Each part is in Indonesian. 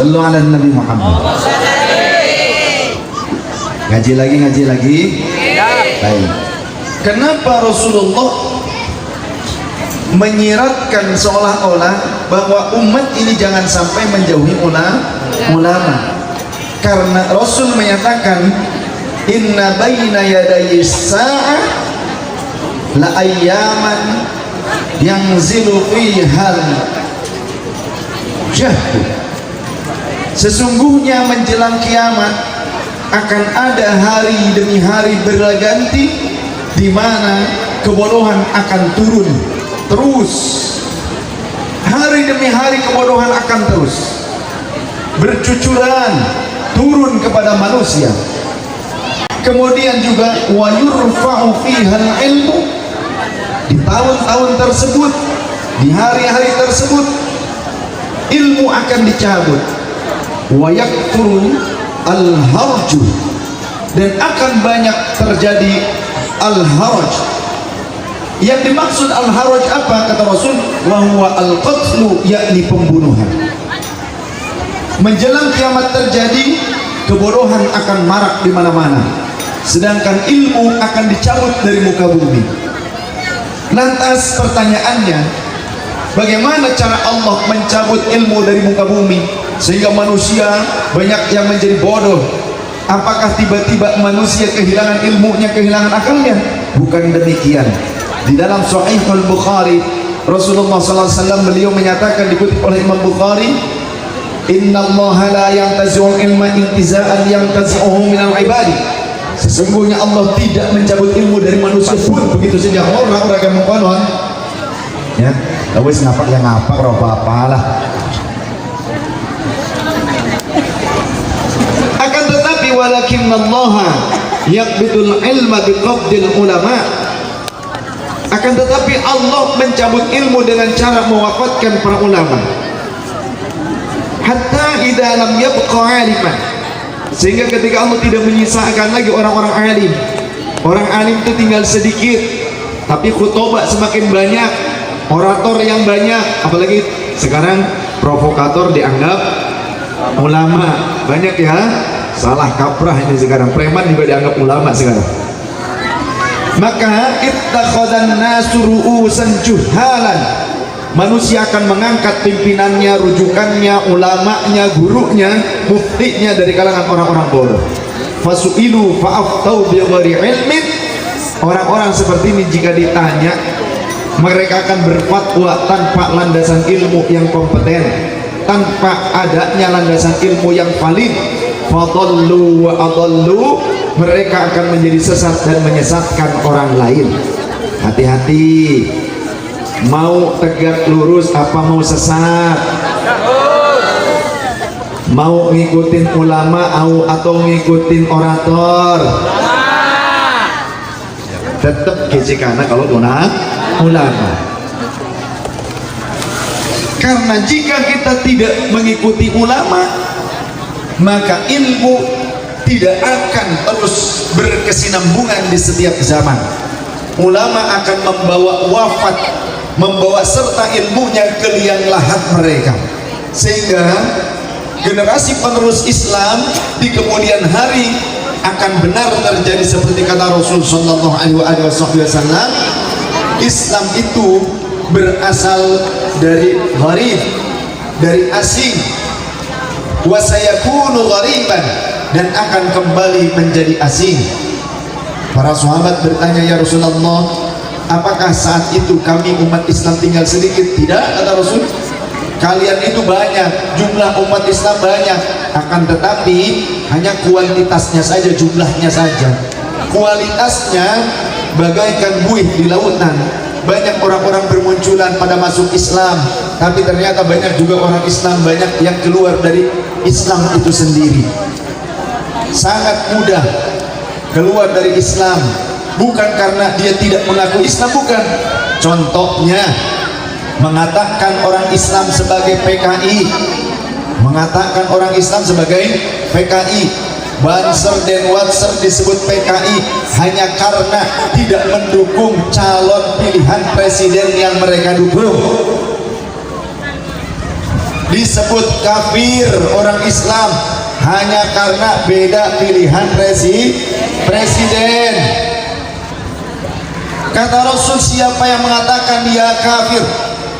Sallu ala Nabi Muhammad. Ngaji lagi. Baik. Kenapa Rasulullah menyiratkan seolah-olah bahwa umat ini jangan sampai menjauhi ulama? Karena Rasul menyatakan inna baina yadayi sa'ah la ayyaman yanzilu fihal jahdu. Sesungguhnya menjelang kiamat akan ada hari demi hari berganti di mana kebodohan akan turun terus. Hari demi hari kebodohan akan terus bercucuran turun kepada manusia. Kemudian juga wa yurfa'u fihal ilmu, di tahun-tahun tersebut, di hari-hari tersebut ilmu akan dicabut. Wa yakthuru al-harju, dan akan banyak terjadi al-haraj. Yang dimaksud al-haraj apa? Kata Rasul, wa huwa al-qatlu, yakni pembunuhan. Menjelang kiamat terjadi, kebodohan akan marak di mana-mana, sedangkan ilmu akan dicabut dari muka bumi. Lantas pertanyaannya, bagaimana cara Allah mencabut ilmu dari muka bumi sehingga manusia banyak yang menjadi bodoh? Apakah tiba-tiba manusia kehilangan ilmunya, kehilangan akalnya? Bukan demikian. Di dalam Sahih Al-Bukhari, Rasulullah SAW beliau menyatakan, dikutip oleh Imam Bukhari, Inna Allah la yantazi'ul ilma intiza'an yantazi'uhu minal ibadi. Sesungguhnya Allah tidak mencabut ilmu dari manusia pun begitu saja. Orang-orang yang mengkonon ya, wis ngapak yang ngapak apa-apalah. Akan tetapi walakinnallaha yaqbidul ilma biqabdil ulama. Akan tetapi Allah mencabut ilmu dengan cara mewafatkan para ulama. Hatta idza lam yabqa 'aliman, sehingga ketika Allah tidak menyisakan lagi orang-orang alim. Orang alim itu tinggal sedikit, tapi khutbah semakin banyak, orator yang banyak. Apalagi sekarang provokator dianggap ulama banyak ya. Salah kaprah ini sekarang, preman juga dianggap ulama sekarang. Maka ittakhadhan nasu ru'usan juhalan, manusia akan mengangkat pimpinannya, rujukannya, ulamanya, gurunya, muftinya dari kalangan orang-orang bodoh. Fasu'ilu fa'aftau bighairi ilmin. Orang-orang seperti ini jika ditanya, mereka akan berfatwa tanpa landasan ilmu yang kompeten, tanpa adanya landasan ilmu yang valid. Fadallu wa adallu, mereka akan menjadi sesat dan menyesatkan orang lain. Hati-hati, mau tegak lurus apa mau sesat, mau ngikutin ulama atau ngikutin orator, tetap kecikana kalau ulama. Karena jika kita tidak mengikuti ulama, maka ilmu tidak akan terus berkesinambungan di setiap zaman. Ulama akan membawa wafat, membawa serta ilmunya ke liang lahat mereka, sehingga generasi penerus Islam di kemudian hari akan benar terjadi seperti kata Rasul sallallahu alaihi wasallam, Islam itu berasal dari gharib, dari asing, wa sayakunu ghariban, dan akan kembali menjadi asing. Para sahabat bertanya, ya Rasulullah, apakah saat itu kami umat Islam tinggal sedikit? Tidak, kata Rasul, kalian itu banyak, jumlah umat Islam banyak, akan tetapi hanya kuantitasnya saja, jumlahnya saja. Kualitasnya bagaikan buih di lautan. Banyak orang-orang bermunculan pada masuk Islam, tapi ternyata banyak juga orang Islam, banyak yang keluar dari Islam itu sendiri. Sangat mudah keluar dari Islam, bukan karena dia tidak mengaku Islam, bukan. Contohnya mengatakan orang Islam sebagai PKI, mengatakan orang Islam sebagai PKI, Banser dan Watser disebut PKI hanya karena tidak mendukung calon pilihan presiden yang mereka dukung. disebut kafir orang Islam hanya karena beda pilihan presiden. Kata Rasul, siapa yang mengatakan dia kafir,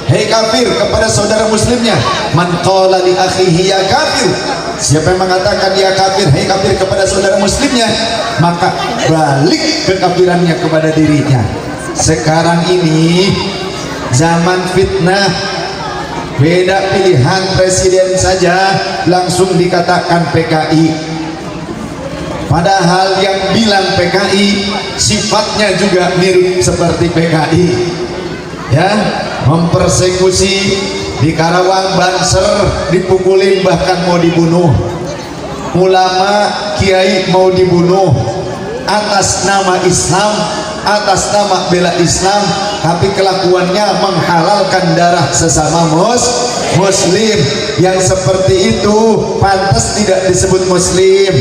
hei kafir, kepada saudara muslimnya, man qala li akhihi ya kafir, siapa yang mengatakan dia kafir, hei kafir, kepada saudara muslimnya, maka balik kekafirannya kepada dirinya. Sekarang ini zaman fitnah, beda pilihan presiden saja langsung dikatakan PKI. Padahal yang bilang PKI sifatnya juga mirip seperti PKI, ya, mempersekusi. Di Karawang Banser dipukulin, bahkan mau dibunuh. Ulama kiai mau dibunuh atas nama Islam, atas nama bela Islam, tapi kelakuannya menghalalkan darah sesama muslim. Yang seperti itu pantas tidak disebut muslim,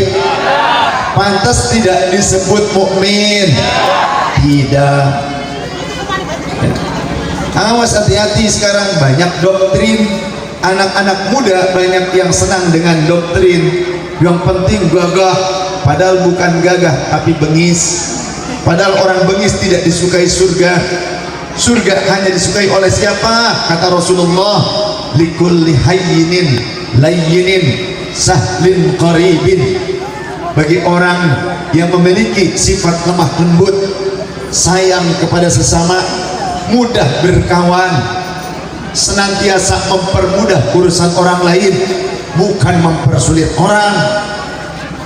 pantas tidak disebut mukmin. Tidak. Awas, hati-hati, sekarang banyak doktrin. Anak-anak muda banyak yang senang dengan doktrin. Yang penting gagah, padahal bukan gagah tapi bengis. Padahal orang bengis tidak disukai surga. Surga hanya disukai oleh siapa? Kata Rasulullah, likulli hayyinin layyinin sahlin qaribin. Bagi orang yang memiliki sifat lemah lembut, sayang kepada sesama, mudah berkawan, senantiasa mempermudah urusan orang lain, bukan mempersulit orang.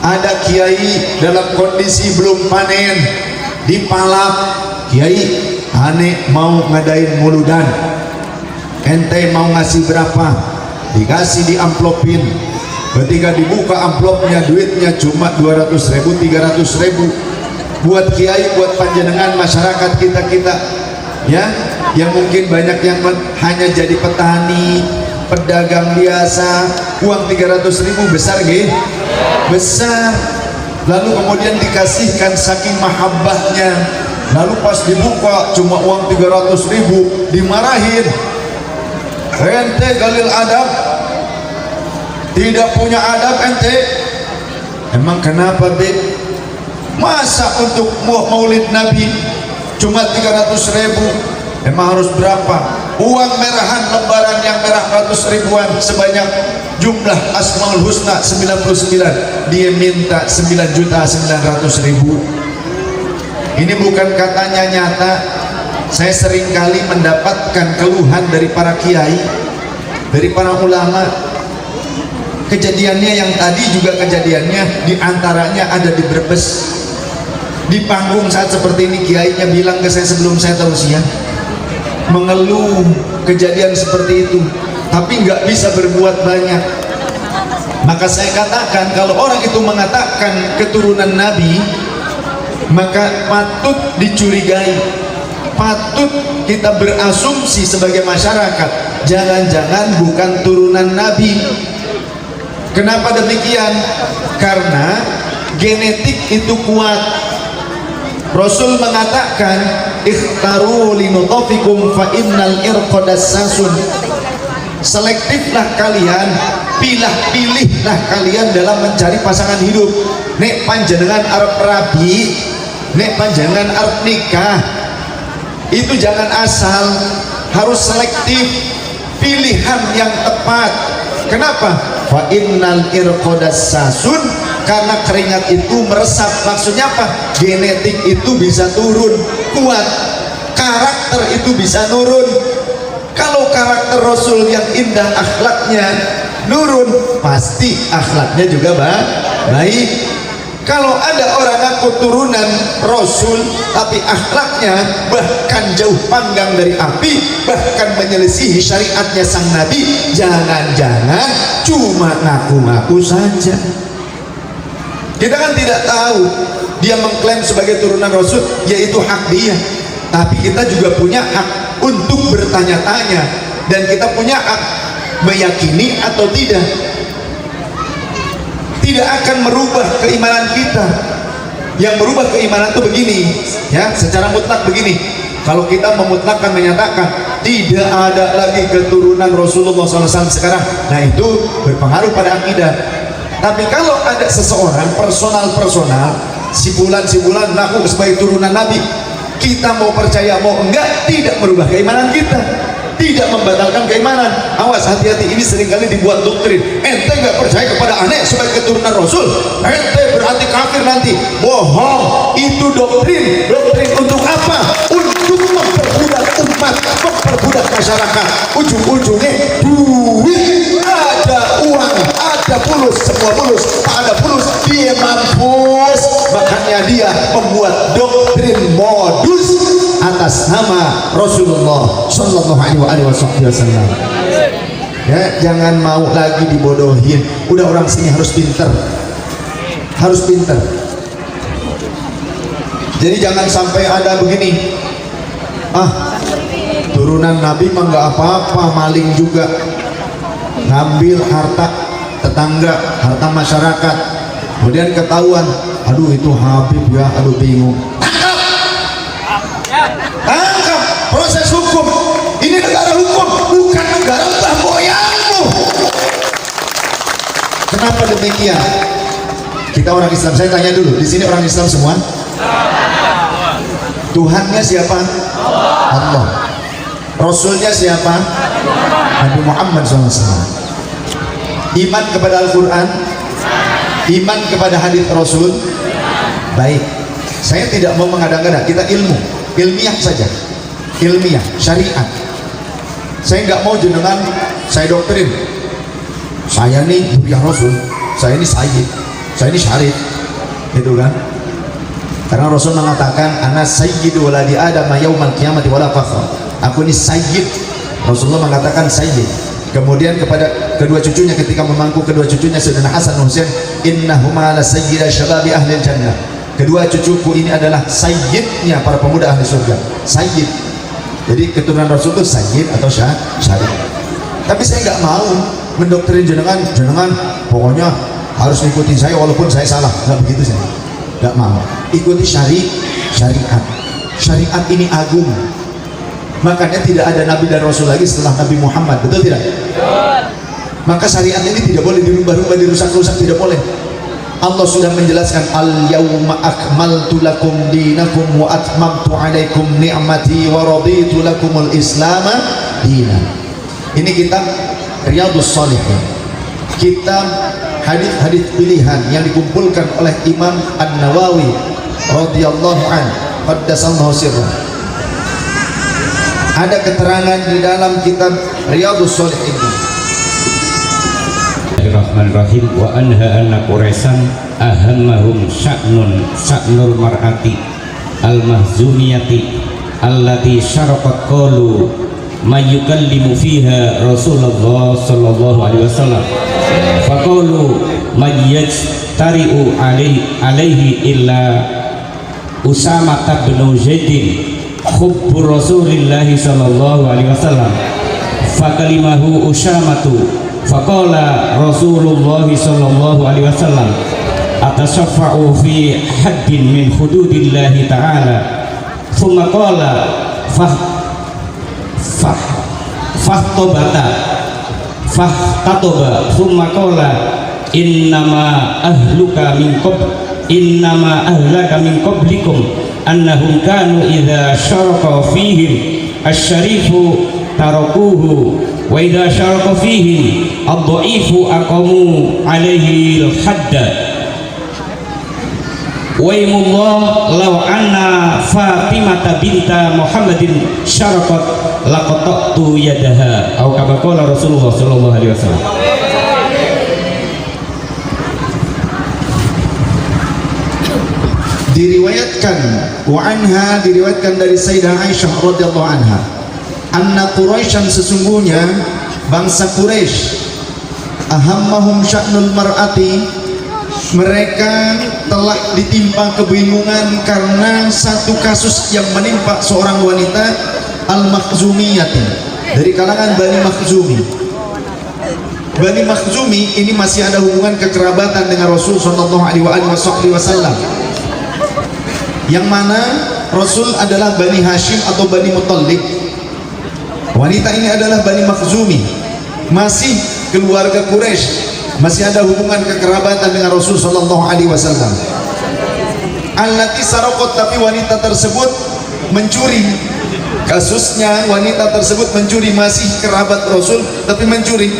Ada kiai dalam kondisi belum panen, dipalak, kiai ane mau ngadain muludan, ente mau ngasih berapa? Dikasih di amplopin. Ketika dibuka amplopnya, duitnya cuma 200.000, 300.000. Buat kiai, buat panjenengan, masyarakat kita ya, yang mungkin banyak yang hanya jadi petani, pedagang biasa, uang 300.000 besar gih? Besar. Lalu kemudian dikasihkan saking mahabbahnya, lalu pas dibuka cuma uang 300.000, dimarahin. Ente galil adab, tidak punya adab ente. Emang kenapa, Beb? Masa untuk maulid Nabi cuma 300.000? Emang harus berapa? Uang merahan lembaran yang merah 100.000-an sebanyak jumlah Asmaul Husna 99, dia minta 9.900.000. Ini bukan katanya, nyata. Saya sering kali mendapatkan keluhan dari para kiai, dari para ulama. Kejadiannya yang tadi juga kejadiannya diantaranya ada di Brebes. Di panggung saat seperti ini, kiainya bilang ke saya sebelum saya tausiah, mengeluh kejadian seperti itu, tapi nggak bisa berbuat banyak. Maka saya katakan, kalau orang itu mengatakan keturunan Nabi, maka patut dicurigai, patut kita berasumsi sebagai masyarakat, jangan-jangan bukan turunan Nabi. Kenapa demikian? Karena genetik itu kuat. Rasul mengatakan, ikhtaru linutafikum fa innal irqadassasun. Selektiflah kalian, pilih-pilihlah kalian dalam mencari pasangan hidup. Nek panjenengan arep rabi, nek panjenengan arep nikah, itu jangan asal, harus selektif, pilihan yang tepat. Kenapa? Fa innal irqadassasun, karena keringat itu meresap. Maksudnya apa? Genetik itu bisa turun, kuat, karakter itu bisa nurun. Kalau karakter Rasul yang indah, akhlaknya nurun, pasti akhlaknya juga baik. Kalau ada orang ngaku turunan Rasul tapi akhlaknya bahkan jauh panggang dari api, bahkan menyelisihi syariatnya sang Nabi, jangan-jangan cuma ngaku-ngaku saja. Kita kan tidak tahu dia mengklaim sebagai turunan Rasul, yaitu hak dia, tapi kita juga punya hak untuk bertanya-tanya, dan kita punya hak meyakini atau tidak. Tidak akan merubah keimanan kita. Yang merubah keimanan itu begini, ya, secara mutlak begini: Kalau kita memutlakkan menyatakan tidak ada lagi keturunan Rasulullah SAW sekarang, nah itu berpengaruh pada akidah. Tapi kalau ada seseorang personal, si bulan ngaku sebagai turunan Nabi, kita mau percaya mau enggak, tidak merubah keimanan kita, tidak membatalkan keimanan. Awas, hati-hati, ini seringkali dibuat doktrin. Ente nggak percaya kepada aneh sebagai keturunan Rasul, ente berarti kafir nanti. Bohong, itu doktrin. Doktrin untuk apa? Untuk memperbudak umat, memperbudak masyarakat. Ujung-ujungnya duit, ada uang, ada fulus, semua fulus. Tak ada fulus, dia mampus. Makanya dia membuat doktrin modus atas nama Rasulullah Sallallahu Alaihi Wasallam. Ya, jangan mau lagi dibodohin. Udah, orang sini harus pinter, harus pinter. Jadi jangan sampai ada begini, turunan Nabi mah nggak apa-apa, maling juga, ngambil harta tetangga, harta masyarakat, kemudian ketahuan, aduh itu Habib ya, aduh bingung. Tangkap, proses hukum. Ini negara hukum, bukan negara mbah moyangmu. Kenapa demikian? Kita orang Islam, saya tanya dulu, di sini orang Islam semua? Tuhannya siapa? Allah. Rasulnya siapa? Nabi Muhammad SAW. Iman kepada Al-Quran, iman kepada hadis Rasul. Baik, saya tidak mau mengada-ngada, kita ilmiah saja, ilmiah, syariat. Saya nggak mau jenengan saya doktrin, saya nih Buya Rasul, saya ini sayyid, saya ini syarif, gitu kan? Karena Rasul mengatakan ana sayyidu waladi adam yaumal qiyamati wala fakhr. Aku ini sayyid. Rasulullah mengatakan sayyid. Kemudian kepada kedua cucunya ketika memangku kedua cucunya Sayyidina Hasan dan Husain, innahuma la sayyida syababi ahli jannah. Kedua cucuku ini adalah sayyidnya para pemuda ahli surga. Sayyid. Jadi keturunan Rasul itu sayyid atau syarif. Tapi saya nggak mau mendoktrin jenengan pokoknya harus ikutin saya walaupun saya salah. Nggak begitu saya. Nggak mau. Ikuti syariat. Syariat ini agung. Makanya tidak ada Nabi dan Rasul lagi setelah Nabi Muhammad, betul tidak? Maka syariat ini tidak boleh dirubah-rubah, dirusak-rusak, tidak boleh. Allah sudah menjelaskan, al-yawma akmaltu lakum dinakum wa atmamtu alaikum ni'mati wa raditu lakumul islama dinan. Ini kitab Riyadhus Shalihin, kitab hadis-hadis pilihan yang dikumpulkan oleh Imam An-Nawawi radhiyallahu anhu qaddasallahu sirrah. Ada keterangan di dalam kitab Riyadhus Shalihin. Bismillahirrahmanirrahim. Wa anha anna Quraisyan ahammahum sya'nul mar'ati al-mahzumiyati allati syaraqat qalu mayyukallimu fiha Rasulullah sallallahu alaihi wasallam faqalu mayyajtari'u alaihi illa Usama bin Zaidin hubbu Rasulillahi sallallahu alaihi wasallam fakalimahu Usamatu faqala Rasulullah sallallahu alaihi wasallam atasaffa'u fi haddin min hududillahi ta'ala thumma qala fahtatoba thumma qala innama ahlaka min qablikum annahum kanu idza syaraqa fihim asy-syarifu tarakuhu wa idza syaraqa fihim ad-dha'ifu aqamu alaihi al-hadda wa imullah law anna Fatimata binta Muhammadin syaraqat laqata'tu yadaha atau kama qala Rasulullah sallallahu alaihi wasallam. Diriwayatkan diriwayatkan dari Sayyidah Aisyah radhiyallahu anha, anna Quraisyan, sesungguhnya bangsa Quraisy, ahammahum sya'nul mar'ati, mereka telah ditimpa kebingungan karena satu kasus yang menimpa seorang wanita al-Makhzumiyati, dari kalangan Bani Makhzumi. Bani Makhzumi ini masih ada hubungan kekerabatan dengan Rasul sallallahu alaihi wasallam, yang mana Rasul adalah Bani Hashim atau Bani Muttalib. Wanita ini adalah Bani Makhzumi, masih keluarga Quraisy, masih ada hubungan kekerabatan dengan Rasul sallallahu alaihi wasallam. Allati saraqat, tapi wanita tersebut mencuri. Kasusnya wanita tersebut mencuri, masih kerabat Rasul tapi mencuri.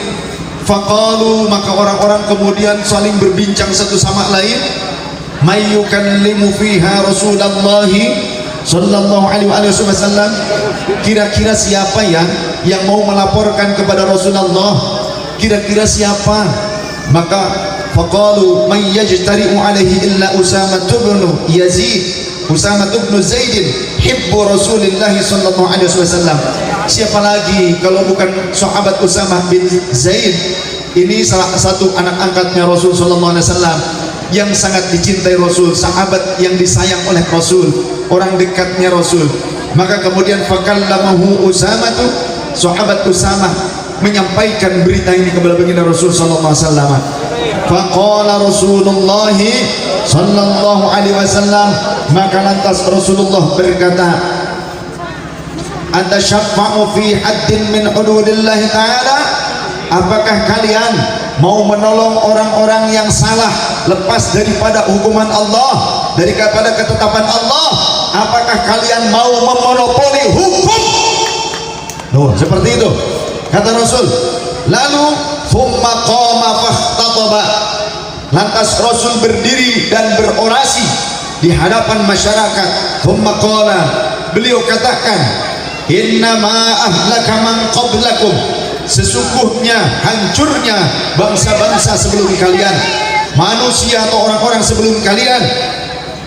Faqalu, maka orang-orang kemudian saling berbincang satu sama lain, mayyukallimu fiha Rasulullah sallallahu alaihi wasallam, kira-kira siapa ya yang mau melaporkan kepada Rasulullah, kira-kira siapa? Maka faqalu may yajtari'u alaihi illa Usamah bin Yazid, Usamah bin Zaid hibbu Rasulillah sallallahu alaihi wasallam. Siapa lagi kalau bukan sahabat Usamah bin Zaid? Ini salah satu anak angkatnya Rasul sallallahu alaihi wasallam yang sangat dicintai Rasul, sahabat yang disayang oleh Rasul, orang dekatnya Rasul. Maka kemudian fakallamahu Usamah, sahabat Usamah menyampaikan berita ini kepada baginda Rasul sallallahu alaihi wasallam. Faqala Rasulullah sallallahu alaihi wasallam, maka lantas Rasulullah berkata, atasyaffa'u fi haddin min hududillah ta'ala, apakah kalian mau menolong orang-orang yang salah lepas daripada hukuman Allah, daripada ketetapan Allah? Apakah kalian mau memonopoli hukum? Tuh, seperti itu kata Rasul. Lalu thumma qama fahtataba, lantas Rasul berdiri dan berorasi di hadapan masyarakat. Thumma qala, beliau katakan, inna ma ahlaka man qablakum, sesungguhnya hancurnya bangsa-bangsa sebelum kalian, manusia atau orang-orang sebelum kalian,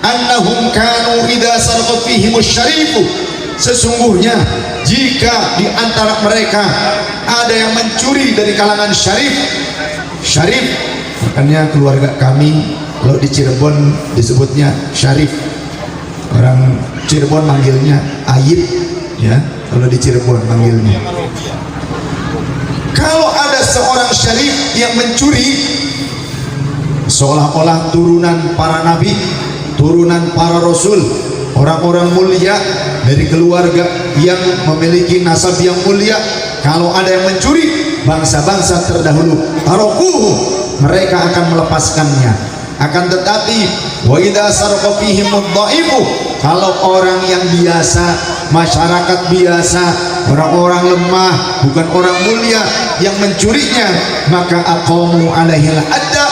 annahum kanu idza sarqat fihimus syarifu, sesungguhnya jika di antara mereka ada yang mencuri dari kalangan syarif. Syarif makanya keluarga kami kalau di Cirebon disebutnya syarif, orang Cirebon manggilnya Ayib ya, kalau di Cirebon manggilnya. Kalau ada seorang syarif yang mencuri, seolah-olah turunan para nabi, turunan para rasul, orang-orang mulia dari keluarga yang memiliki nasab yang mulia, kalau ada yang mencuri, bangsa-bangsa terdahulu tarokuhu, mereka akan melepaskannya. Akan tetapi wa idza sarqa fihim ad-dhaifu, kalau orang yang biasa, masyarakat biasa, orang-orang lemah, bukan orang mulia yang mencurinya, maka aqamu alaihi al-hadda,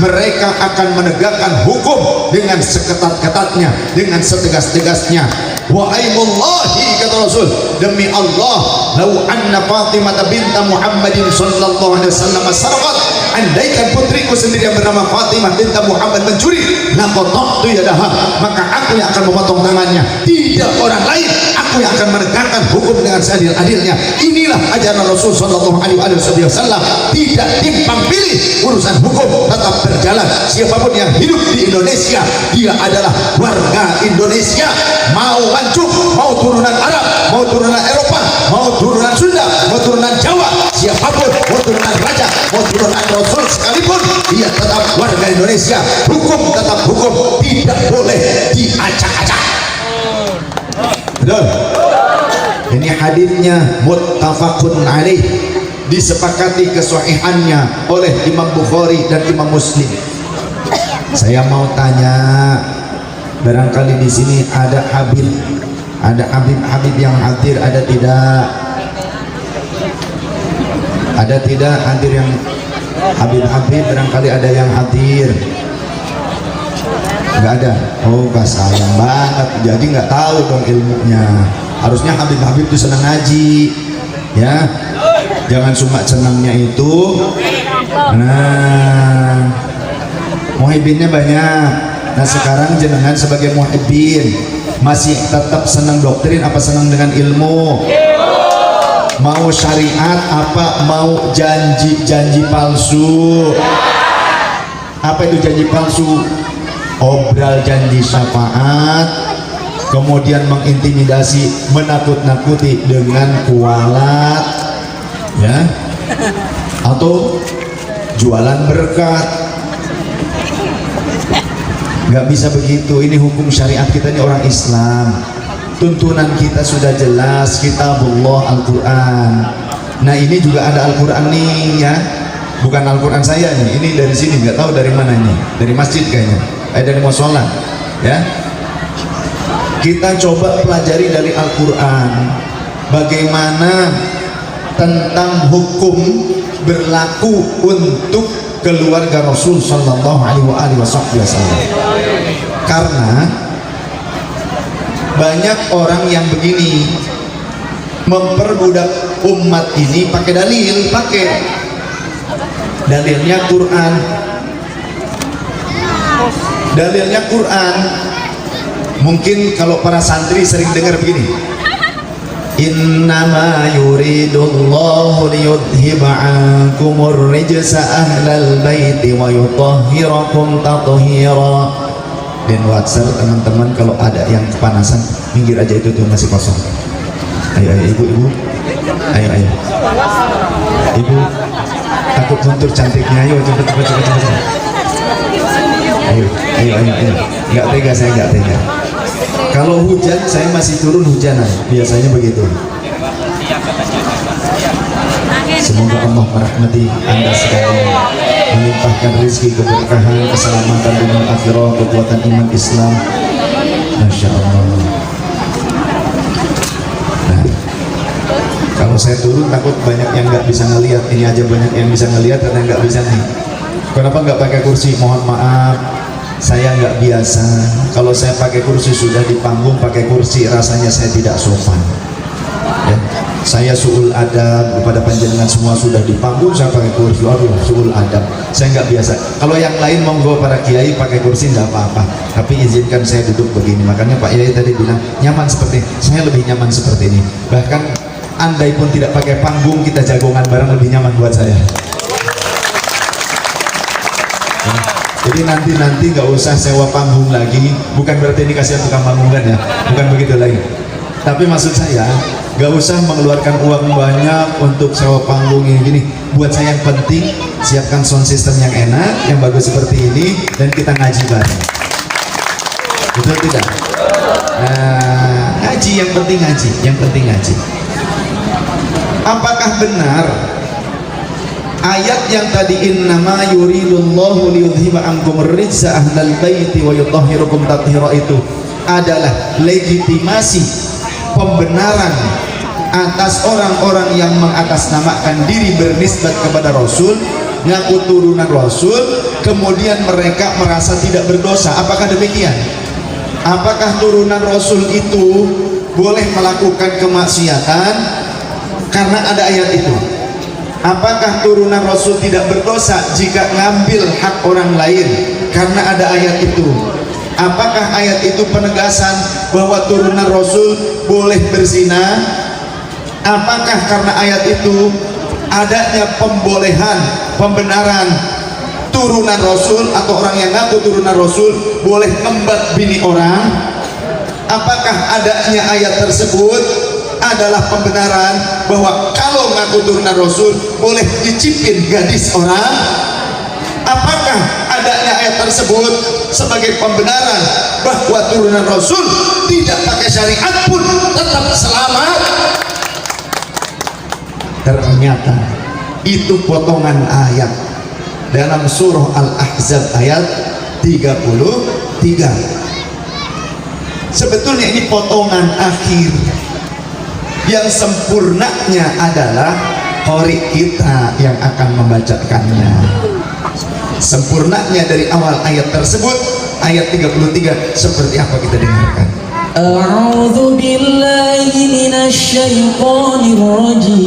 mereka akan menegakkan hukum dengan seketat-ketatnya, dengan setegas-tegasnya. Wa aimullahi, kata Rasul, demi Allah, lau anna Fatimah binta Muhammadin sallallahu alaihi wasallam sarqat, andaikan putriku sendiri yang bernama Fatimah binta Muhammad mencuri, laqattu yadaha, maka aku yang akan memotong tangannya, tidak orang lain. Aku yang akan menegakkan hukum dengan seadil-adilnya. Inilah ajaran Rasul sallallahu alaihi wasallam, tidak timpang pilih, urusan hukum tetap berjalan. Siapapun yang hidup di Indonesia, dia adalah warga Indonesia, mau Mancuk, mau turunan Arab, mau turunan Eropa, mau turunan Sunda, mau turunan Jawa, siapapun, mau turunan raja, mau turunan Rasul sekalipun, dia tetap warga Indonesia. Hukum tetap hukum, tidak boleh diacak-acak. Betul? Ini hadisnya muttafaqun alaih, disepakati kesahihannya oleh Imam Bukhari dan Imam Muslim. Saya mau tanya, barangkali di sini ada Habib, ada Habib yang hadir, ada tidak? Ada tidak hadir yang Habib? Barangkali ada yang hadir. Nggak ada. Oh, gak, sayang banget. Jadi nggak tahu dong ilmunya. Harusnya Habib itu senang ngaji, ya. Jangan cuma senangnya itu. Nah, muhibbinnya banyak. Nah, sekarang jenengan sebagai muhibbin masih tetap senang doktrin apa senang dengan ilmu? Mau syariat apa mau janji palsu? Apa itu janji palsu? Obral janji syafaat, kemudian mengintimidasi, menakut-nakuti dengan kualat, ya, atau jualan berkat. Nggak bisa begitu. Ini hukum syariat kita, ini orang Islam. tuntunan kita sudah jelas, kitabullah, Al-Quran. Nah ini juga ada Al-Quran nih ya, bukan Al-Quran saya nih, ini dari sini, nggak tahu dari mana ini, dari masjid kayaknya, dari musola ya. Kita coba pelajari dari Al-Quran bagaimana tentang hukum berlaku untuk keluarga Rasul Sallallahu Alaihi Wasallam. Karena banyak orang yang begini memperbudak umat ini pakai dalilnya Quran, Mungkin kalau para santri sering dengar begini, innama yuridullahu liyudhiba ankumur rijsa ahlal baiti wa yutahhirakum tathira. Dan WhatsApp teman-teman, kalau ada yang kepanasan minggir aja, itu tuh masih kosong. Ayo ibu, ayo ibu, takut luntur cantiknya, ayo cepet. Ayo, nggak tega, saya nggak tega. Kalau hujan saya masih turun hujanan, biasanya begitu. Semoga Allah merahmati Anda sekalian, melimpahkan rezeki, keberkahan, keselamatan dunia akhirat, kekuatan iman Islam. Masya Allah. Nah, kalau saya turun takut banyak yang nggak bisa ngelihat. Ini aja banyak yang bisa ngelihat, karena nggak bisa nih. Kenapa nggak pakai kursi? Mohon maaf, saya nggak biasa. Kalau saya pakai kursi, sudah di panggung pakai kursi, rasanya saya tidak sopan ya. Saya su'ul adab kepada panjenengan semua, sudah di panggung saya pakai kursi, aduh su'ul adab, saya nggak biasa. Kalau yang lain monggo, para kiai pakai kursi nggak apa-apa, tapi izinkan saya duduk begini. Makanya Pak Yai tadi bilang nyaman seperti ini, saya lebih nyaman seperti ini. Bahkan andai pun tidak pakai panggung, kita jagongan bareng, lebih nyaman buat saya. Jadi nanti nggak usah sewa panggung lagi. Bukan berarti ini kasihan tukang panggung kan ya, bukan begitu lagi. Tapi maksud saya, nggak usah mengeluarkan uang banyak untuk sewa panggung yang gini. Buat saya yang penting, siapkan sound system yang enak, yang bagus seperti ini, dan kita ngaji bareng. Betul tidak? Nah, ngaji, yang penting ngaji. Apakah benar ayat yang tadi innama yuridullahu liyudhiba ankumur rijsa ahlal baiti wa yutahhirukum tathira itu adalah legitimasi, pembenaran atas orang-orang yang mengatasnamakan diri bernisbat kepada Rasul, ngaku turunan Rasul, kemudian mereka merasa tidak berdosa? Apakah demikian? Apakah turunan Rasul itu boleh melakukan kemaksiatan karena ada ayat itu? Apakah turunan Rasul tidak berdosa jika ngambil hak orang lain karena ada ayat itu? Apakah ayat itu penegasan bahwa turunan Rasul boleh berzina? Apakah karena ayat itu adanya pembolehan, pembenaran turunan Rasul atau orang yang ngaku turunan Rasul boleh ngembat bini orang? Apakah adanya ayat tersebut adalah pembenaran bahwa kalau ngaku turunan Rasul boleh dicipin gadis orang? Apakah adanya ayat tersebut sebagai pembenaran bahwa turunan Rasul tidak pakai syariat pun tetap selamat? Ternyata itu potongan ayat dalam surah Al-Ahzab ayat 33. Sebetulnya ini potongan akhir. Yang sempurnanya adalah qori kita yang akan membacakannya. Sempurnanya dari awal ayat tersebut, ayat 33, seperti apa kita dengarkan. A'udzu billahi minasy syaithanir rajim.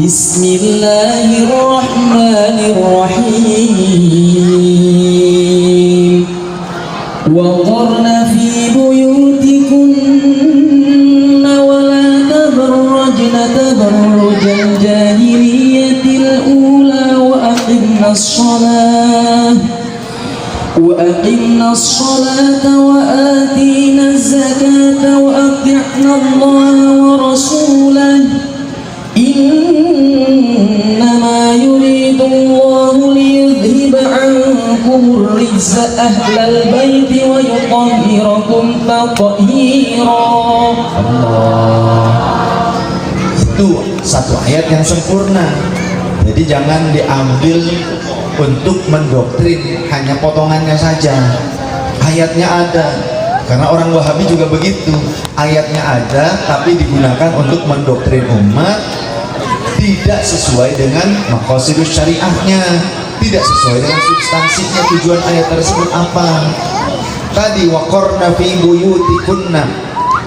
Bismillahirrahmanirrahim. Wa qarna fi buyutikunna wa la tabarrajna tabarrujal jahiliyatil ula wa aqimna as-salata wa atina az-zakata wa ati'na Allah wa rasulahu innama yuridu Allahu liyudhiba ankumur rijsa ahlal baiti wa yutahhirakum وطهركم تطهيرا. Allah, itu satu ayat yang sempurna. Jadi jangan diambil untuk mendoktrin hanya potongannya saja. Ayatnya ada, karena orang Wahabi juga begitu. Ayatnya ada tapi digunakan untuk mendoktrin umat, tidak sesuai dengan maqasidus syariahnya, tidak sesuai dengan substansinya. Tujuan ayat tersebut apa? Tadi waqarna fi buyutikunna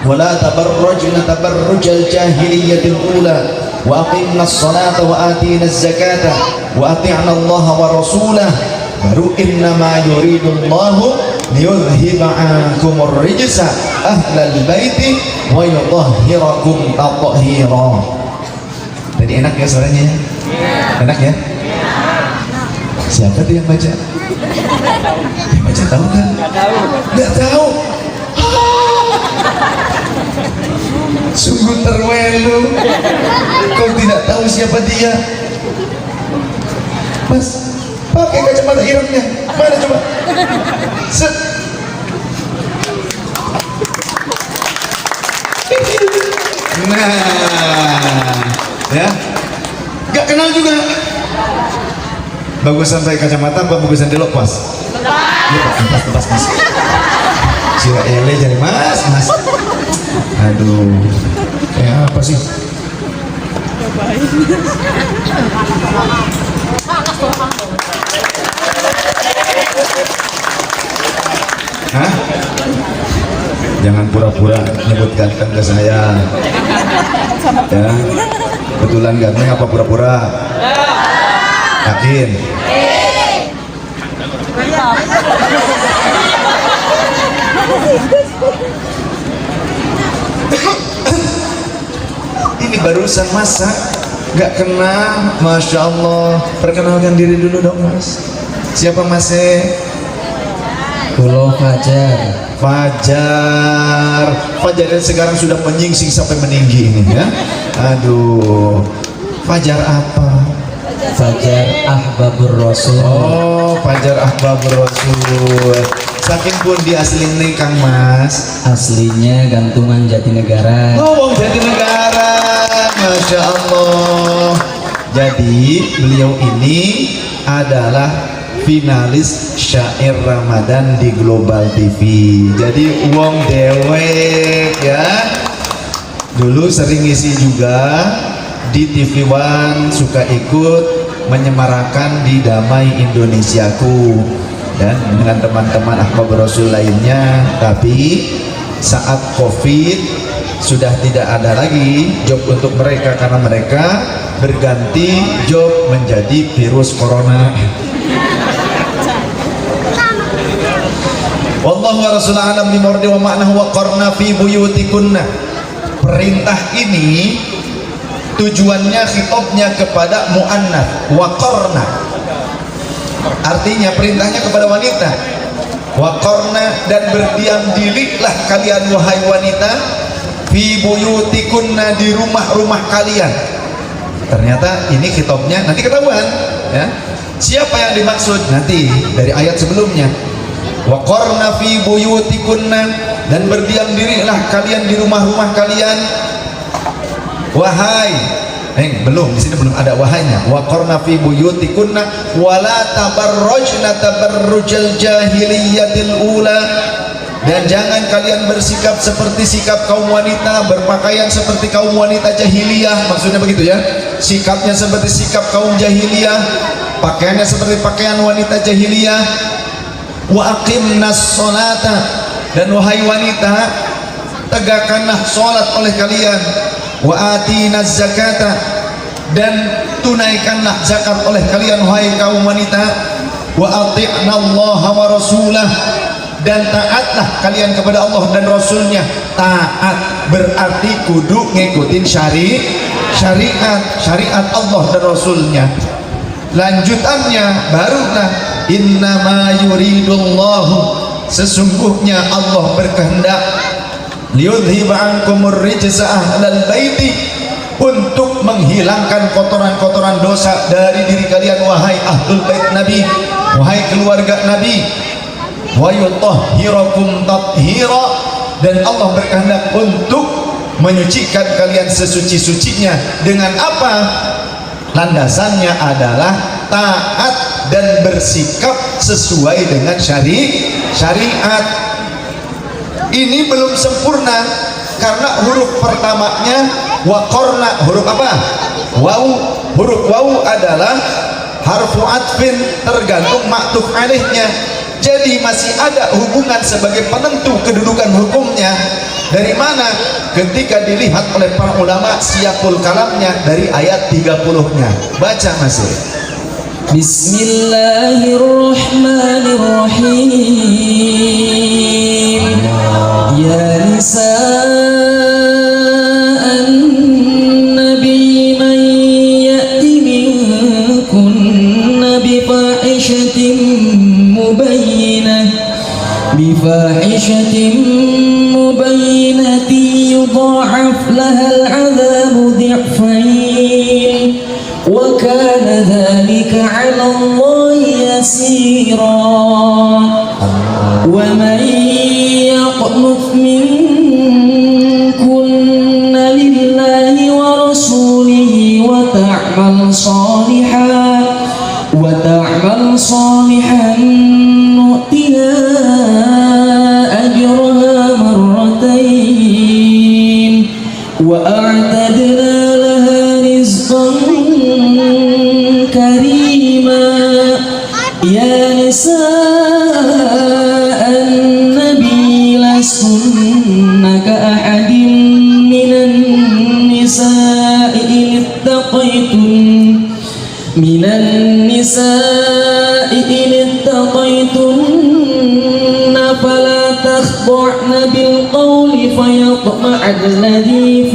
wa la tabarrajna tabarrujal jahiliyatil ula wa aqimnas salata wa atinaz zakata wa ati'na Allah wa rasulah. Baru innama yuridullahu liyudhhiba ankumur rijsa ahlal baiti wa yutahhirakum tathira. Tadi enak ya suaranya ya? Enak ya? Siapa tuh yang baca? Yang baca tahu kan? Nggak tahu. Sungguh terwelu. Kau tidak tahu siapa dia. Mas, pakai kacamata irungnya. Mana coba? Set. Nah, ya, nggak kenal juga. Bagusan pakai kacamata apa bagusan dilepas? Lepas mas. Sila ele jadi mas. Aduh, kayak apa sih? Hah? Jangan pura-pura nyebut ganteng ke saya. Ya, betulan ganteng apa pura-pura? Yakin? Ini barusan masak, nggak kenal, masya Allah. Perkenalkan diri dulu dong mas. Siapa masnya? Kulo Fajar. Fajar yang sekarang sudah menyingsing sampai meninggi ini ya. Aduh, Fajar apa? Fajar Ahbabur Rasul. Oh, Fajar Ahbabur Rasul. Saking pun di asli nih Kang Mas. Aslinya Gantungan Jatinegara. Oh, Jatinegara, masya Allah. Jadi beliau ini adalah finalis syair Ramadan di Global TV. Jadi uang dewek ya. Dulu sering ngisi juga di TV One, suka ikut menyemarakan di Damai Indonesiaku dan dengan teman-teman Ahbab Rasul lainnya. Tapi saat COVID sudah tidak ada lagi job untuk mereka karena mereka berganti job menjadi virus corona. Wallahu wa rasul alam bimurdi wa ma'nahu wa qarna fi buyutikunna. Perintah ini tujuannya khitabnya kepada muannats wa qarna. Artinya perintahnya kepada wanita. Wa qarna, dan berdiam dirilah kalian wahai wanita fi buyutikunna, di rumah-rumah kalian. Ternyata ini khitabnya nanti ketahuan ya. Siapa yang dimaksud nanti dari ayat sebelumnya. Wa qarna fi buyutikunna, dan berdiam dirilah kalian di rumah-rumah kalian. Wahai, belum, di sini belum ada wahainya. Wa qarna fi buyutikunna wa la tabarrajna tabarrujal jahiliyatil ula, dan jangan kalian bersikap seperti sikap kaum wanita, berpakaian seperti kaum wanita jahiliyah. Maksudnya begitu ya, sikapnya seperti sikap kaum jahiliyah, pakaiannya seperti pakaian wanita jahiliyah. Wa aqimnas sholata, dan wahai wanita tegakkanlah sholat oleh kalian. Wa atinaz zakata, dan tunaikanlah zakat oleh kalian wahai kaum wanita. Wa ati'na Allah wa rasulah, dan taatlah kalian kepada Allah dan Rasulnya. Taat berarti kudu ngikutin syariat Allah dan Rasulnya. Lanjutannya barulah innama yuridullahu, sesungguhnya Allah berkehendak liyudhiba ankumur rijsa ahlal baiti, untuk menghilangkan kotoran-kotoran dosa dari diri kalian wahai ahlul bait Nabi, wahai keluarga Nabi. wa yutahhirakum tathira, dan Allah berkehendak untuk menyucikan kalian sesuci-sucinya. Dengan apa? Landasannya adalah taat dan bersikap sesuai dengan syariat. Ini belum sempurna karena huruf pertamanya waqarna, huruf apa? Waw. Huruf waw adalah harfu atfin, tergantung maktuf alaihnya. Jadi masih ada hubungan sebagai penentu kedudukan hukumnya. Dari mana? Ketika dilihat oleh para ulama siyaqul kalamnya dari ayat 30-nya. Baca masih. Bismillahirrahmanirrahim. Ya nisa'an nabi man ya'ti minkunna bifahishatin mubayyinatin yudha'af laha al'adhabu dhi'fayn wa kana dhalika 'ala Allahi yasira. Wa man yaqnut minkunna lillahi wa rasulihi wa ta'mal salihan nu'tiha ajraha marratayn wa a'tadna laha rizqan karima. Ya nisa'an nabi lastunna ka ahadin minan nisa'i in ittaqaytunna fala takhda'na bil qawli fayatma'a alladhi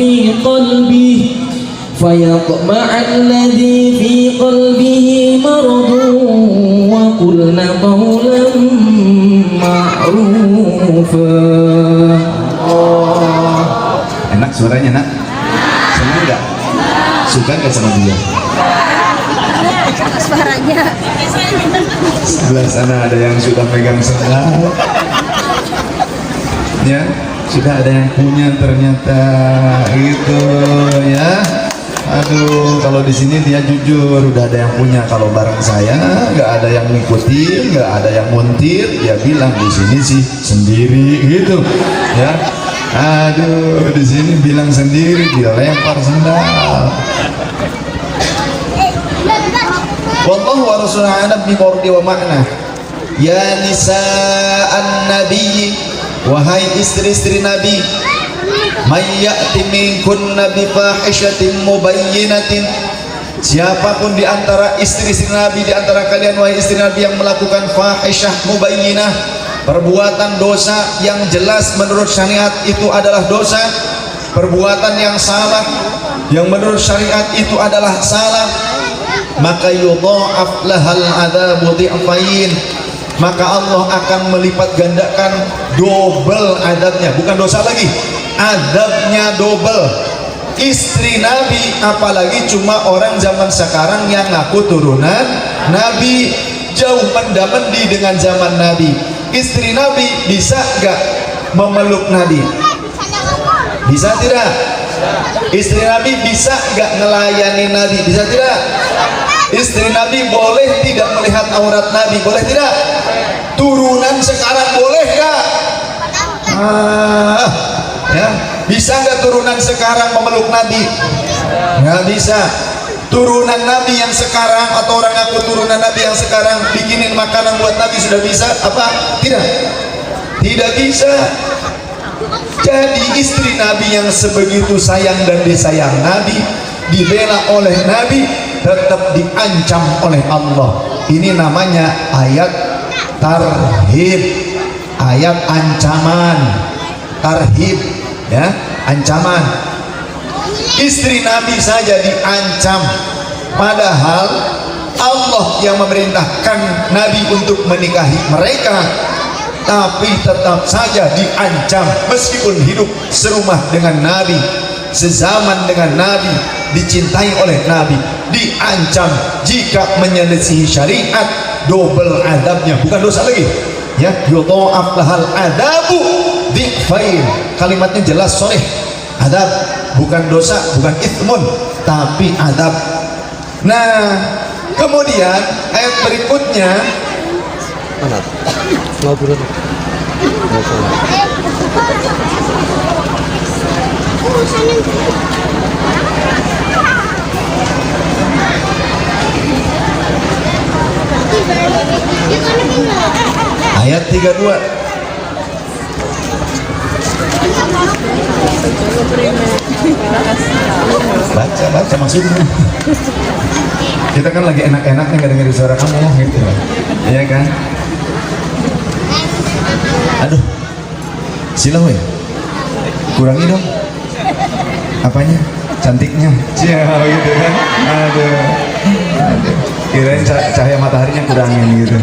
fi qalbihi maradun wa qulna qawlan ma'rufa. Enak suaranya, nak? Senang nggak? Suka nggak sama dia? Suaranya Sebelah sana ada yang sudah pegang sendal, ya, sudah ada yang punya ternyata, gitu ya. Aduh, kalau di sini dia jujur, udah ada yang punya. Kalau barang saya nggak ada yang ngikutin, nggak ada yang muntir, dia bilang di sini sih sendiri, gitu ya. Aduh, di sini bilang sendiri, dia lempar sendal. Wallahu wa rasuluhu a'lam bi murdi wa makna. Ya nisa'an nabi, wahai istri-istri nabi, may ya'ti minkunna bi fahishatin mubayyinatin, siapapun di antara istri-istri nabi, di antara kalian wahai istri nabi yang melakukan fahishah mubayyinah, perbuatan dosa yang jelas menurut syariat itu adalah dosa, perbuatan yang salah yang menurut syariat itu adalah salah, maka yudha'af lahal adzabu dhi'fain, maka Allah akan melipat gandakan double adabnya. Bukan dosa lagi, adabnya double. Istri Nabi, apalagi cuma orang zaman sekarang yang ngaku turunan Nabi, jauh mendamendi dengan zaman Nabi. Istri Nabi bisa gak memeluk Nabi? Bisa tidak? Istri Nabi bisa gak melayani Nabi? Bisa tidak? Istri Nabi boleh tidak melihat aurat Nabi? Boleh tidak? Turunan sekarang boleh gak? Ya, bisa gak turunan sekarang memeluk Nabi? Nggak bisa. Turunan Nabi yang sekarang atau orang aku turunan Nabi yang sekarang bikinin makanan buat Nabi sudah bisa apa? Tidak. Tidak bisa. Jadi istri Nabi yang sebegitu sayang dan disayang Nabi, dibela oleh Nabi, tetap diancam oleh Allah. Ini namanya ayat tarhib, ayat ancaman. Tarhib, ya, ancaman. Istri Nabi saja diancam, padahal Allah yang memerintahkan Nabi untuk menikahi mereka, tapi tetap saja diancam meskipun hidup serumah dengan Nabi, sezaman dengan Nabi, dicintai oleh Nabi, diancam jika menyelisihi syariat, double adabnya. Bukan dosa lagi, ya, yudha'af lahal adabu dhi'fain. Kalimatnya jelas sharih. Adab bukan dosa, bukan ithmun, tapi adab. Nah, kemudian ayat berikutnya ayat 32. Baca maksudnya. Kita kan lagi enak-enaknya nggak dengerin suara kamu gitu, iya kan? Aduh, silau ya, kurangi dong. Apanya? Cantiknya. Iya gitu kan? Aduh. Kirain cahaya mataharinya kurangin gitu.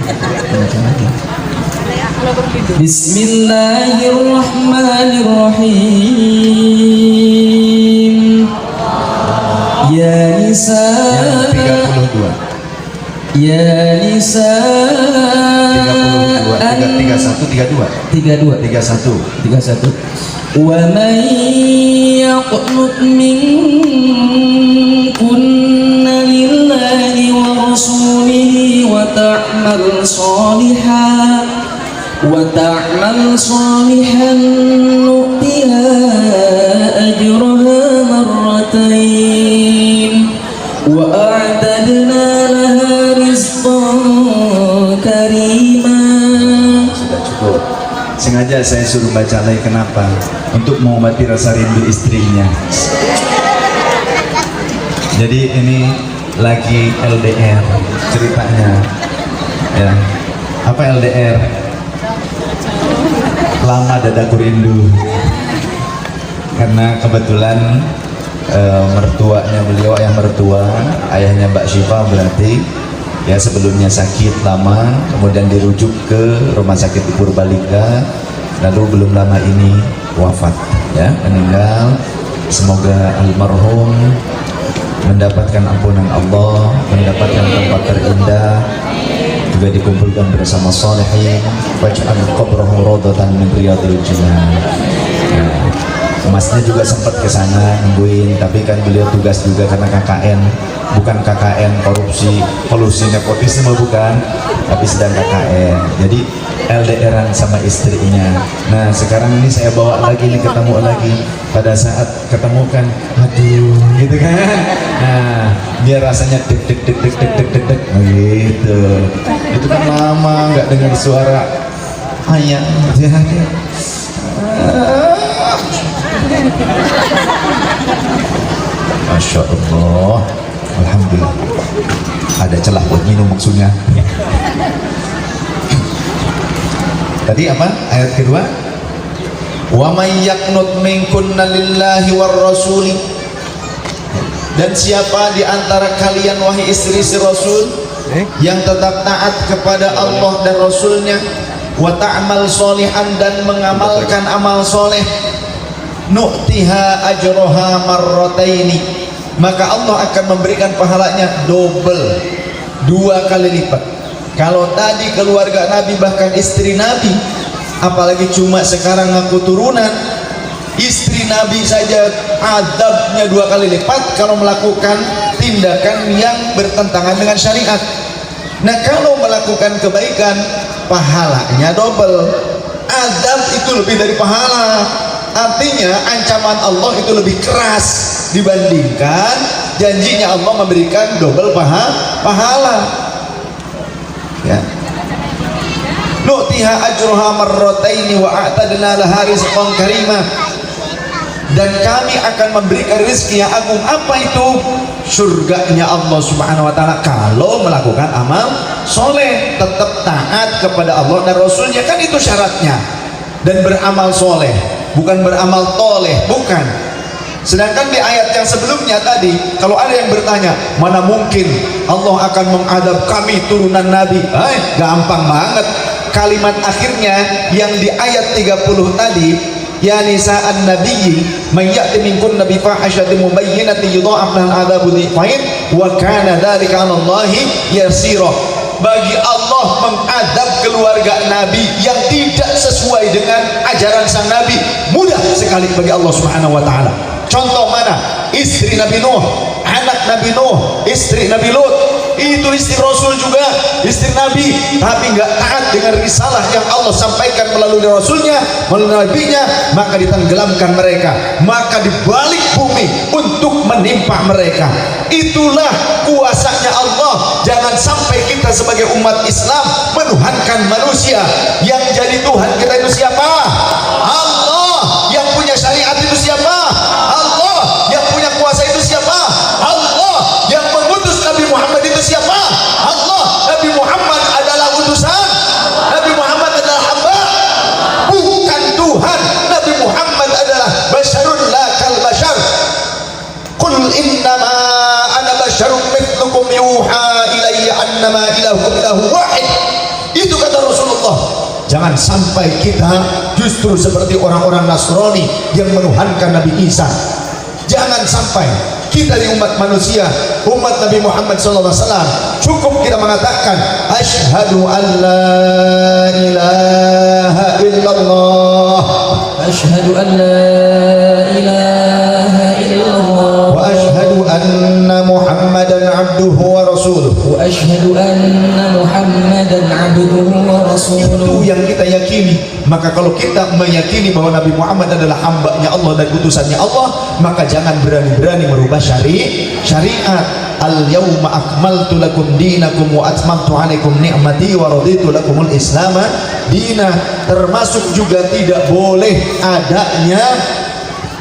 Bismillahirrahmanirrahim. Ya nisa. Yang 32. Ya nisa. 32. 31. Wa man yaqnut minkunna lillahi wa rasulihi wa ta'mal salihan nu'tiha ajraha marratain wa a'tadna laha rizqan karima. Sudah cukup. Sengaja saya suruh baca lagi, kenapa? Untuk mengobati rasa rindu istrinya. Jadi ini lagi LDR ceritanya, ya. Apa LDR? Lama dadaku rindu. Karena kebetulan mertuanya beliau, ayahnya Mbak Syifa berarti, ya sebelumnya sakit lama, kemudian dirujuk ke rumah sakit di Purbalingga, lalu belum lama ini wafat, ya, meninggal. Semoga almarhum mendapatkan ampunan Allah, mendapatkan tempat terindah, juga dikumpulkan bersama salihin, waj'al qabrahu rawdatan min riyadil jannah. Masnya juga sempat ke sana nungguin, tapi kan beliau tugas juga karena KKN, bukan KKN korupsi, kolusi nepotisme bukan, tapi sedang KKN. Jadi LDRan sama istrinya. Nah sekarang ini saya bawa lagi nih, ketemu lagi. Pada saat ketemu kan, aduh, gitu kan. Nah biar rasanya deg deg gitu. Itu kan lama nggak dengar suara ayah. Masya Allah, alhamdulillah. Ada celah buat minum maksudnya. Tadi apa? Ayat kedua. Wa may yaqnut minkunna lillahi war rasuli. Dan siapa di antara kalian wahai istri si Rasul yang tetap taat kepada Allah dan Rasulnya, wa ta'mal sholihan, dan mengamalkan amal soleh, nu'tiha ajroha marrataini, maka Allah akan memberikan pahalanya double, 2 kali lipat. Kalau tadi keluarga Nabi, bahkan istri Nabi, apalagi cuma sekarang ngaku turunan, istri Nabi saja azabnya 2 kali lipat kalau melakukan tindakan yang bertentangan dengan syariat. Nah kalau melakukan kebaikan, pahalanya double. Azab itu lebih dari pahala. Artinya ancaman Allah itu lebih keras dibandingkan janjinya Allah memberikan double pahala. Ya. Nu'tiha ajruha marrataini wa a'tadna laha rizqan karimah. Dan kami akan memberikan rezeki yang agung. Apa itu? Surganya Allah Subhanahu wa taala kalau melakukan amal soleh, tetap taat kepada Allah dan Rasulnya, kan itu syaratnya. Dan beramal soleh, bukan beramal toleh, bukan. Sedangkan di ayat yang sebelumnya tadi, kalau ada yang bertanya, mana mungkin Allah akan mengadab kami turunan Nabi? Gampang banget. Kalimat akhirnya yang di ayat 30 tadi, ya nisa'an nabiyyi may ya'ti minkunna bi fahishatin mubayyinatin yudha'af lahal 'adzabu dhi'fain wa kana dzalika 'ala Allahi yasira. bagi Allah mengadab keluarga Nabi yang tidak sesuai dengan ajaran sang Nabi mudah sekali bagi Allah Subhanahu wa taala. Contoh mana? Istri Nabi Nuh, anak Nabi Nuh, istri Nabi Lut, itu istri Rasul juga, istri Nabi, tapi nggak taat dengan risalah yang Allah sampaikan melalui Rasulnya, melalui Nabinya, maka ditenggelamkan mereka, maka dibalik bumi untuk menimpa mereka. Itulah kuasanya Allah. Jangan sampai kita sebagai umat Islam menuhankan manusia. Yang jadi Tuhan kita itu siapa? Allah. Yang punya syariat itu siapa? Allah. Yang punya kuasa itu siapa? Allah. Yang mengutus Nabi Muhammad itu siapa? Allah. Nabi Muhammad adalah utusan. Nabi Muhammad adalah hamba, bukan Tuhan. Nabi Muhammad adalah basyarun la kal basyar. Qul innama ana basyarun mithlukum yuha ilayya annama ilahukum ilahu wahid. Itu kata Rasulullah. Jangan sampai kita justru seperti orang-orang Nasrani yang menuhankan Nabi Isa. Jangan sampai kita di umat manusia, umat Nabi Muhammad SAW, cukup kita mengatakan asyhadu an la ilaha illallah, asyhadu an la ilaha illallah, wa asyhadu anna Muhammadan abduhu wa rasuluh, wa asyhadu anna Muhammadan abduhu wa rasuluh. Itu yang kita yakini. Maka kalau kita meyakini bahwa Nabi Muhammad adalah hambanya Allah dan utusannya Allah, maka jangan berani-berani merubah syariat. Al-yawma akmaltu lakum dinakum wa atmamtu alaikum ni'mati wa raditu lakumul islama dina. Termasuk juga tidak boleh adanya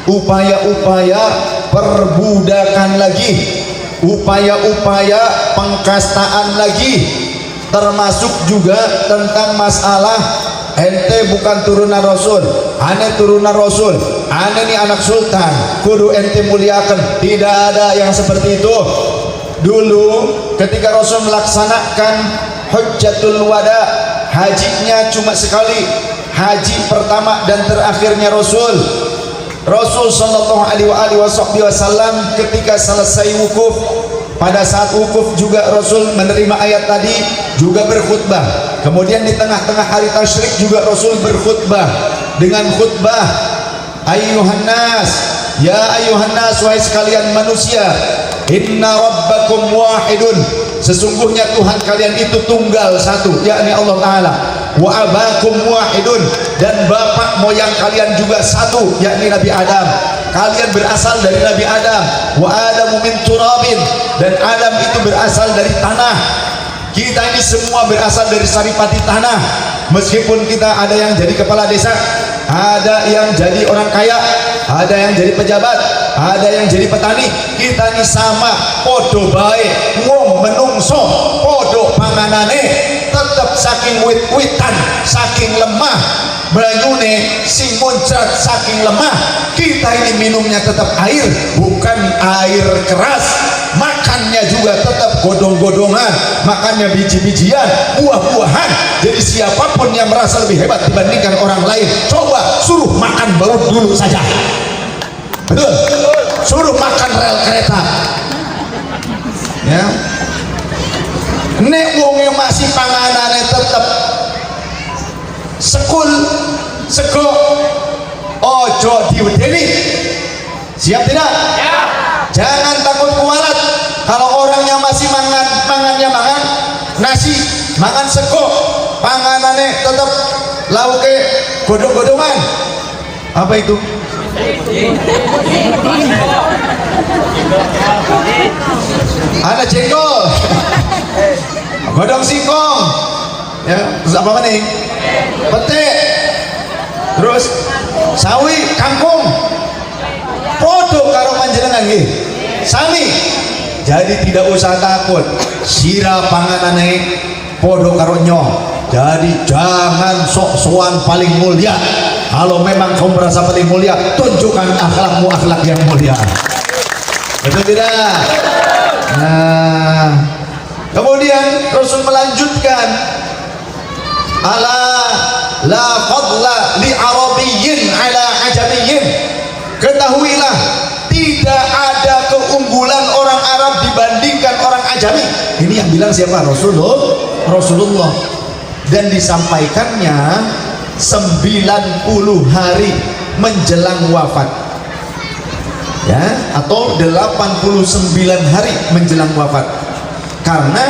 upaya-upaya perbudakan lagi, upaya-upaya pengkastaan lagi. Termasuk juga tentang masalah ente bukan turunan Rasul, ane turunan Rasul, ane ini anak sultan, kudu ente muliakan. Tidak ada yang seperti itu. Dulu ketika Rasul melaksanakan Hujjatul Wada, hajinya cuma sekali, haji pertama dan terakhirnya Rasul sallallahu alaihi wasallam ketika selesai wukuf, pada saat wukuf juga Rasul menerima ayat tadi, juga berkhutbah. Kemudian di tengah-tengah hari tasyrik juga Rasul berkhutbah dengan khutbah ayyuhan nas, ya ayyuhan nas, wahai sekalian manusia, inna rabbakum wahidun, sesungguhnya Tuhan kalian itu tunggal satu, yakni Allah Ta'ala. Wa abakum wahidun, dan bapak moyang kalian juga satu, yakni Nabi Adam. Kalian berasal dari Nabi Adam. Wa adamu min turabin, dan Adam itu berasal dari tanah. Kita ini semua berasal dari saripati tanah. Meskipun kita ada yang jadi kepala desa, ada yang jadi orang kaya, ada yang jadi pejabat, ada yang jadi petani, kita ini sama, podo bae, wong menungso, podo panganane, tetap saking wit-witan, saking lemah, banyune sing muncrat saking lemah. Kita ini minumnya tetap air, bukan air keras. Makannya juga tetap godong-godongan, makannya biji-bijian, buah-buahan. Jadi siapapun yang merasa lebih hebat dibandingkan orang lain, coba suruh makan baut dulu saja. Betul? Suruh makan rel kereta. Ya. Nek wong yang masih panganane tetap sekul, sego, ojo diwedeni. Siap tidak? Ya. Jangan takut kualat. Kalau orang yang masih mangannya mangan nasi, mangan sego, panganane tetap lauke godong-godongan. Apa itu? Ada jengkol, godong singkong, ya, terus apa nih? Pete, terus sawi, kangkung, podo karo panjenengan nggih. Sami. Jadi tidak usah takut. Sira panganane podo karo nyong. Jadi jangan sok-sokan paling mulia. Kalau memang kamu merasa paling mulia, tunjukkan akhlakmu, akhlak yang mulia. Betul tidak? Nah, kemudian Rasul melanjutkan, ala la fadla li arabiyyin ala ajamiyyin. Ketahuilah, tidak ada keunggulan orang Arab dibandingkan orang ajami. Ini yang bilang siapa? Rasulullah. Rasulullah, dan disampaikannya 90 hari menjelang wafat, ya, atau 89 hari menjelang wafat. Karena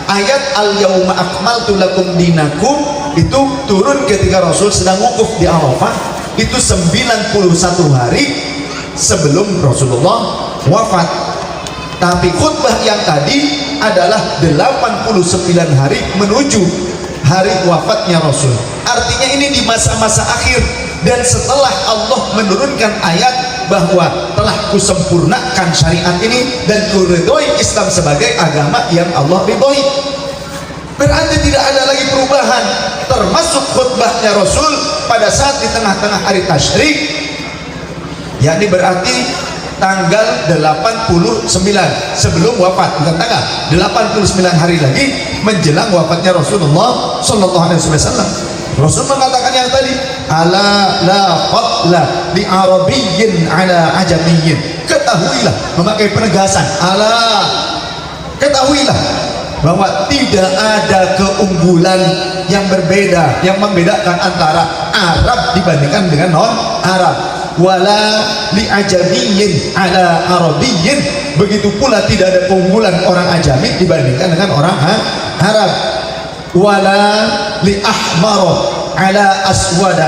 ayat al-yauma akmaltu lakum dinakum itu turun ketika Rasul sedang wukuf di Arafah, itu 91 hari sebelum Rasulullah wafat. Tapi khutbah yang tadi adalah 89 hari menuju hari wafatnya Rasul. Artinya ini di masa-masa akhir, dan setelah Allah menurunkan ayat bahwa telah kusempurnakan syariat ini dan kuridhoi Islam sebagai agama yang Allah ridhoi. Berarti tidak ada lagi perubahan, termasuk khutbahnya Rasul pada saat di tengah-tengah hari tasyrik, yakni berarti tanggal 89 sebelum wafat, bukan tanggal 89 hari lagi menjelang wafatnya Rasulullah sallallahu alaihi wasallam. Rasul mengatakan yang tadi, ala la fadla li arabiyyin ala ajamiyyin. Ketahuilah, memakai penegasan, ala, ketahuilah bahwa tidak ada keunggulan yang berbeda, yang membedakan antara Arab dibandingkan dengan non Arab. Wala li ajamiyyin ala arabiyyin, begitu pula tidak ada keunggulan orang ajami dibandingkan dengan orang Arab. Wala li ahmara ala aswada,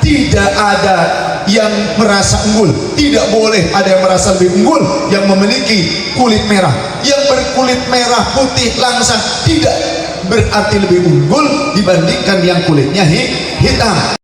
tidak ada yang merasa unggul, tidak boleh ada yang merasa lebih unggul yang memiliki kulit merah. Yang berkulit merah putih langsang tidak berarti lebih unggul dibandingkan yang kulitnya hitam.